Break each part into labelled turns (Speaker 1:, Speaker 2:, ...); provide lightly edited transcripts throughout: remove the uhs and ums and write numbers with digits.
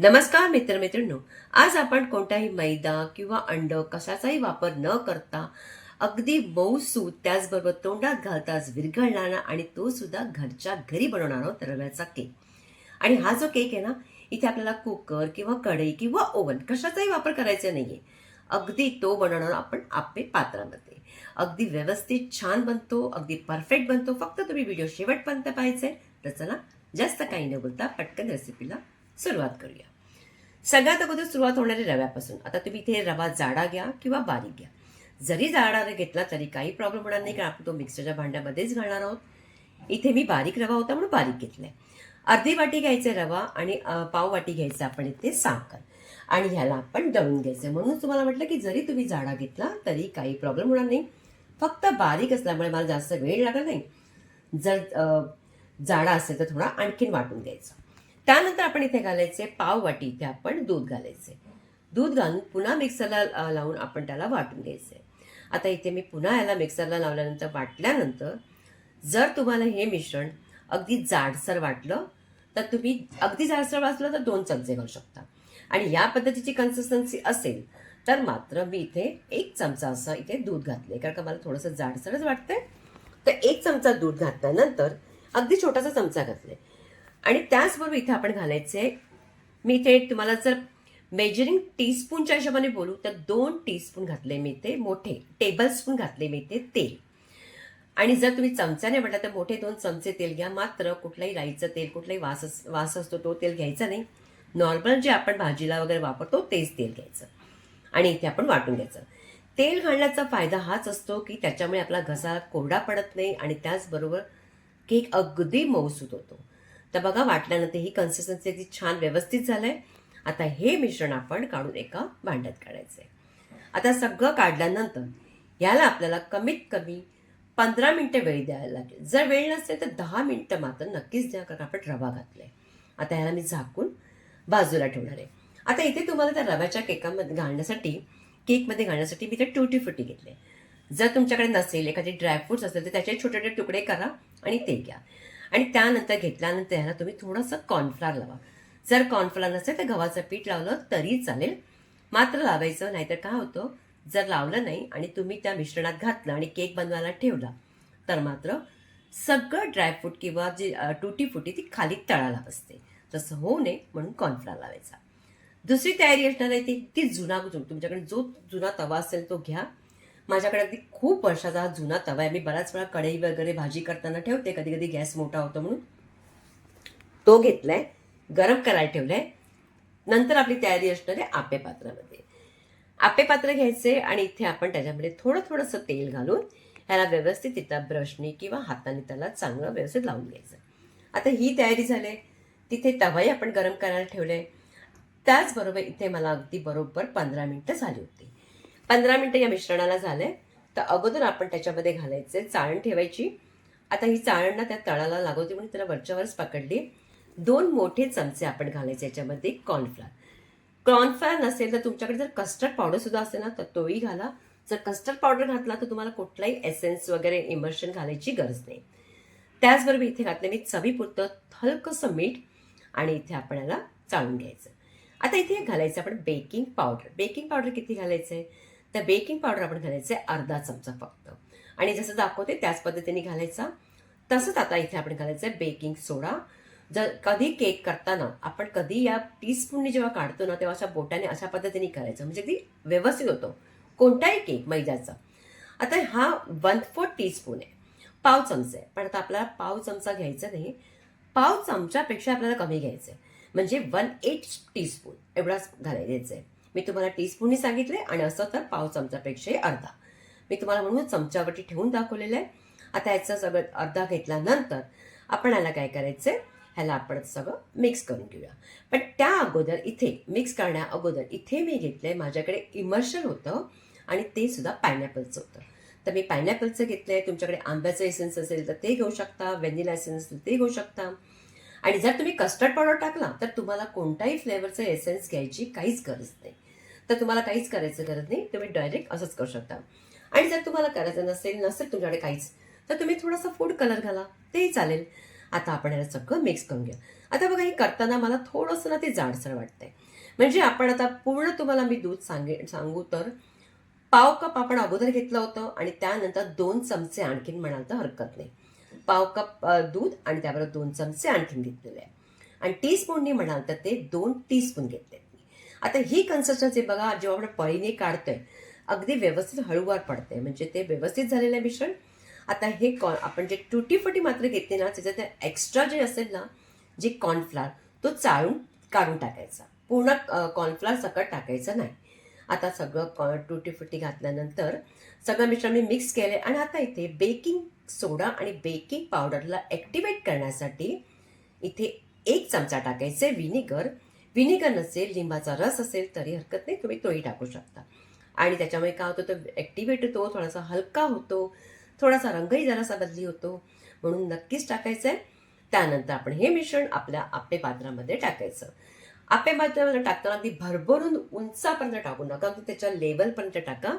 Speaker 1: नमस्कार मित्रमैत्रिणींनो. आज आपण कोणताही मैदा किंवा अंड कशाचाही वापर न करता अगदी मऊसूत त्याचबरोबर तोंडात घालताच विरघळणारा आणि तो सुद्धा घरच्या घरी बनवणार आहोत रव्याचा केक. आणि हा जो केक आहे ना, इथे आपल्याला कुकर किंवा कढई किंवा ओव्हन कशाचाही वापर करायचा नाहीये. अगदी तो बनवणार आपण आप्पे पात्रामध्ये. अगदी व्यवस्थित छान बनतो, अगदी परफेक्ट बनतो. फक्त तुम्ही व्हिडिओ शेवटपर्यंत पाहायचे. तर चला जास्त काही न बोलता पटकन रेसिपीला सुरुवात करूया. सगळ्यात अगोदर सुरुवात होणारी रव्यापासून. आता तुम्ही इथे रवा जाडा घ्या किंवा बारीक घ्या. जरी जाडा घेतला तरी काही प्रॉब्लेम होणार नाही, कारण आपण तो मिक्सरच्या भांड्यामध्येच घालणार आहोत. इथे मी बारीक रवा होता म्हणून बारीक घेतलाय. अर्धी वाटी घ्यायचे रवा आणि पाव वाटी घ्यायचं आपण इथे साखर आणि ह्याला आपण दळून घ्यायचं. म्हणून तुम्हाला म्हटलं की जरी तुम्ही जाडा घेतला तरी काही प्रॉब्लेम होणार नाही. फक्त बारीक असल्यामुळे मला जास्त वेळ लागत नाही. जर जाडा असेल तर थोडा आणखीन वाटून घ्यायचा. त्यानंतर आपण इथे घालायचे पाव वाटी, इथे आपण दूध घालायचे. दूध घालून पुन्हा मिक्सरला लावून आपण त्याला वाटून घ्यायचे. आता इथे मी पुन्हा याला मिक्सरला लावल्यानंतर वाटल्यानंतर जर तुम्हाला हे मिश्रण अगदी जाडसर वाटलं तर तुम्ही अगदी जाडसर वाटलं तर 2 चमचे घालू शकता. आणि या पद्धतीची कन्सिस्टन्सी असेल तर मात्र मी इथे 1 चमचा असं इथे दूध घातले, कारण का मला थोडंसं जाडसरच वाटतंय. तर 1 चमचा दूध घातल्यानंतर अगदी छोटासा चमचा घातले. आणि त्याचबरोबर इथे आपण घालायचे, मी इथे तुम्हाला जर मेजरिंग टीस्पूनच्या हिशोबाने बोलू तर 2 टीस्पून घातले मी इथे, मोठे टेबलस्पून घातले मी इथे तेल. आणि जर तुम्ही चमच्याने म्हटलं तर मोठे 2 चमचे तेल घ्या. मात्र कुठलाही राईचं तेल, कुठलाही वास असतो तो तेल घ्यायचा नाही. नॉर्मल जे आपण भाजीला वगैरे वापरतो तेच तेल घ्यायचं आणि इथे आपण वाटून घ्यायचं. तेल घालण्याचा फायदा हाच असतो की त्याच्यामुळे आपला घसा कोरडा पडत नाही आणि त्याचबरोबर केक अगदी मऊसूत होतो. तर बघा, वाटल्यानंतर ही कन्सिस्टन्सी अगदी छान व्यवस्थित झालंय. आता हे मिश्रण आपण काढून एका भांड्यात काढायचंय. आता सगळं काढल्यानंतर याला आपल्याला कमीत कमी 15 मिनिटं वेळ द्यायला लागेल. जर वेळ नसेल तर 10 मिनिटं मात्र नक्कीच द्या, कारण आपण रवा घातलाय. आता ह्याला मी झाकून बाजूला ठेवणार आहे. आता इथे तुम्हाला त्या रव्याच्या केकमध्ये घालण्यासाठी मी ते टूटी फ्रुटी घेतले. जर तुमच्याकडे नसेल, एखादी ड्रायफ्रुट्स असेल तर त्याचे छोटे छोटे तुकडे करा आणि ते घ्या. आणि त्यानंतर घेतल्यानंतर ह्याला तुम्ही थोडंसं कॉर्नफ्लॉर लावा. जर कॉर्नफ्लॉर नसेल तर गव्हाचं पीठ लावलं तरी चालेल, मात्र लावायचं. नाहीतर काय होतं, जर लावलं नाही आणि तुम्ही त्या मिश्रणात घातलं आणि केक बनवायला ठेवला तर मात्र सगळं ड्रायफ्रूट किंवा जी टुटी फुटी ती खाली तळाला बसते. तसं होऊ नये म्हणून कॉर्नफ्लॉर लावायचा. दुसरी तयारी असणार आहे ती तुमच्याकडे जो जुना तवा असेल तो घ्या. माझ्याकडे अगदी खूप वर्षाचा हा जुना तवा आहे. मी बऱ्याच वेळा कढई वगैरे भाजी करताना ठेवते, कधी कधी गॅस मोठा होतो म्हणून. तो घेतलाय, गरम करायला ठेवलाय. नंतर आपली तयारी असणार आहे आप्पे पात्रामध्ये. आप्पे पात्र घ्यायचे आणि इथे आपण त्याच्यामध्ये थोडंसं तेल घालून ह्याला व्यवस्थित इथं ब्रशनी किंवा हाताने त्याला चांगलं व्यवस्थित लावून घ्यायचं. आता ही तयारी झाली. तिथे तवाही आपण गरम करायला ठेवले. त्याचबरोबर इथे मला अगदी बरोबर 15 मिनिटं झाली होती. 15 मिनिटं या मिश्रणाला झाले तर अगोदर आपण त्याच्यामध्ये घालायचे चाळण ठेवायची. आता ही चाळण ना त्या तळाला लागवते म्हणून त्याला वरच्यावरच पकडली. 2 मोठे चमचे आपण घालायचे याच्यामध्ये कॉर्नफ्लॉर. कॉर्नफ्लॉर नसेल तर तुमच्याकडे जर कस्टर्ड पावडर सुद्धा असेल ना तर तोही घाला. जर कस्टर्ड पावडर घातला तर तुम्हाला कुठलाही एसेन्स वगैरे इमर्शन घालायची गरज नाही. त्याचबरोबर इथे घातले मी चवीपुरतं हलकंसं मीठ आणि इथे आपण याला चाळून घ्यायचं. आता इथे घालायचं आपण बेकिंग पावडर. बेकिंग पावडर किती घालायचंय तर बेकिंग पावडर आपण घालायचंय अर्धा चमचा फक्त. आणि जसं दाखवते त्याच पद्धतीने घालायचा. तसंच आता इथे आपण घालायचंय बेकिंग सोडा. जर कधी केक करताना आपण कधी या टीस्पूनने जेव्हा काढतो ना तेव्हा अशा बोटाने अशा पद्धतीने करायचं, म्हणजे ती व्यवस्थित होतो कोणताही केक मैद्याचा. आता हा 1/4 टीस्पून आहे, पाव चमचा आहे. पण आता आपल्याला पाव चमचा घ्यायचा नाही, पाव चमच्यापेक्षा आपल्याला कमी घ्यायचं आहे. म्हणजे 1/8 टीस्पून एवढाच घालायचं आहे. मी तुम्हाला टीस्पूननी सांगितले आणि असं तर पाव चमच्यापेक्षा अर्धा. मी तुम्हाला म्हणून चमच्यावरती ठेवून दाखवलेलं आहे. आता याचं सगळं अर्धा घेतल्यानंतर आपण याला काय करायचंय, ह्याला आपण सगळं मिक्स करून घेऊया. पण त्या अगोदर इथे मिक्स करण्या अगोदर इथे मी घेतलंय, माझ्याकडे इमर्शन होतं आणि ते सुद्धा पायनॅपलचं होतं. तर मी पायनॅपलचं घेतलंय. तुमच्याकडे आंब्याचं एसेन्स असेल तर ते घेऊ शकता, व्हॅनिला एसेन्स असेल ते घेऊ शकता. आणि जर तुम्ही कस्टर्ड पावडर टाकला तर तुम्हाला कोणताही फ्लेवरचं एसेन्स घ्यायची काहीच गरज नाही. तर तुम्हाला काहीच करायचं गरज नाही, तुम्ही डायरेक्ट असंच करू शकता. आणि जर तुम्हाला करायचं नसेल तुमच्याकडे काहीच, तर तुम्ही थोडासा फूड कलर घाला, तेही चालेल. आता आपण याला सगळं मिक्स करून घ्या. आता बघा हे करताना मला थोडंसं ना ते जाडसर वाटतंय. म्हणजे आपण आता पूर्ण तुम्हाला मी दूध सांगू तर पाव कप आपण अगोदर घेतलं होतं आणि त्यानंतर 2 चमचे आणखीन म्हणाल तर हरकत नाही. पाव कप दूध आणि त्याबरोबर 2 चमचे आणखीन घेतलेले आहे. आणि टीस्पूननी म्हणाल तर ते 2 टीस्पून घेतले. आता ही कन्सिस्टन्सी बघा जेव्हा आपण पळीने काढतोय, अगदी व्यवस्थित हळूवार पडते. म्हणजे ते व्यवस्थित झालेलं आहे मिश्रण. आता हे आपण जे टुटी फुटी मात्र घेतली ना, त्याच्यात एक्स्ट्रा जे असेल ना, जे कॉर्नफ्लॉर तो चाळून काढून टाकायचा. पूर्ण कॉर्नफ्लॉर सकट टाकायचं नाही. आता सगळं टुटी फुटी घातल्यानंतर सगळं मिश्रण मी मिक्स केलंय आणि आता इथे बेकिंग सोडा आणि बेकिंग पावडरला ॲक्टिवेट करण्यासाठी इथे 1 चमचा टाकायचे व्हिनेगर. व्हिनेगर नसेल, लिंबाचा रस असेल तरी हरकत नाही, तुम्ही तोही टाकू शकता. आणि त्याच्यामुळे काय होतं, तो ॲक्टिवेट होतो, थोडासा हलका होतो, थोडासा रंगही जरासा बदली होतो. म्हणून नक्कीच टाकायचं आहे. त्यानंतर आपण हे मिश्रण आपल्या आप्पे पात्रामध्ये टाकायचं. आप्पे पात्रामध्ये टाकताना अगदी भरभरून उंचापर्यंत टाकू नका, अगदी त्याच्या लेवलपर्यंत टाका.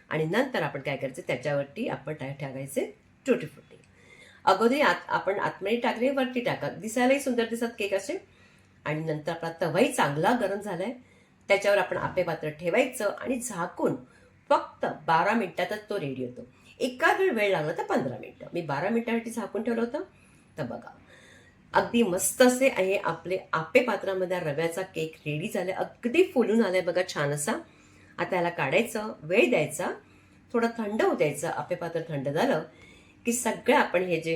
Speaker 1: आणि नंतर आपण काय करायचं, त्याच्यावरती आपण ठेवायचे टुटी फुटी. अगोदर आपण आतमध्ये टाकले, वरती टाका, दिसायलाही सुंदर दिसत केक असे. आणि नंतर आपला तवाही चांगला गरम झालाय, त्याच्यावर आपण आप्पे पात्र ठेवायचं आणि झाकून फक्त 12 मिनिटातच तो रेडी होतो. एखाद वेळ लागला तर 15 मिनिटं. मी 12 मिनिटांसाठी झाकून ठेवलं होतं. तर बघा अगदी मस्त असे हे आपले आप्पे पात्रामध्ये रव्याचा केक रेडी झालाय. अगदी फुलून आलाय बघा छान असा. आता याला काढायचं, वेळ द्यायचा, थोडं थंड होऊ द्यायचं. आप्पे पात्र थंड झालं की सगळं आपण हे जे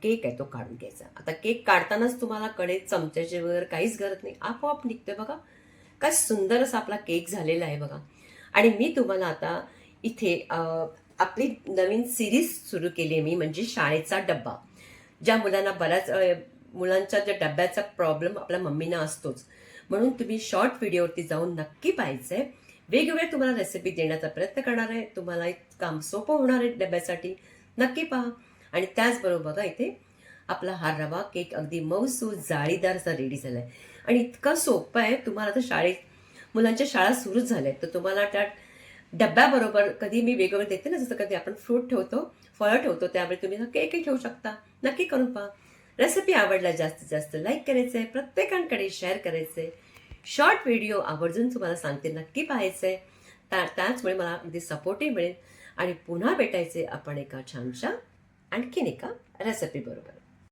Speaker 1: केक आहे तो काढून घ्यायचा. आता केक काढतानाच तुम्हाला कडे चमच्याची वगैरे काहीच गरज नाही, आपोआप निघतोय बघा. काय सुंदर असा आपला केक झालेला आहे बघा. आणि मी तुम्हाला आता इथे आपली नवीन सिरीज सुरू केली आहे मी, म्हणजे शाळेचा डब्बा. ज्या मुलांना बऱ्याच मुलांच्या ज्या डब्याचा प्रॉब्लेम आपल्या मम्मीना असतोच, म्हणून तुम्ही शॉर्ट व्हिडिओवरती जाऊन नक्की पाहायचंय. वेगवेगळे तुम्हाला रेसिपी देण्याचा प्रयत्न करणार आहे. तुम्हाला एक काम सोपं होणार आहे डब्यासाठी. नक्की पहा. आणि त्याचबरोबर बघा इथे आपला हा रवा केक अगदी मऊसूत जाळीदार असा रेडी झालाय. आणि इतका सोपं आहे. तुम्हाला तर मुलांच्या शाळा सुरूच झाल्या, तर तुम्हाला त्या डब्याबरोबर कधी मी वेगवेगळं देते ना, जसं कधी आपण फ्रूट ठेवतो, फळं ठेवतो, त्यावेळी तुम्ही हा केकही ठेवू शकता. नक्की करून पहा. रेसिपी आवडला जास्तीत जास्त लाईक करायचंय, प्रत्येकांकडे शेअर करायचंय. शॉर्ट व्हिडिओ आवर्जून तुम्हाला सांगते नक्की पाहायचंय. त्याचमुळे मला अगदी सपोर्टही मिळेल. आणि पुन्हा भेटायचे आपण एका छानशा आणखीन एका रेसिपी बरोबर.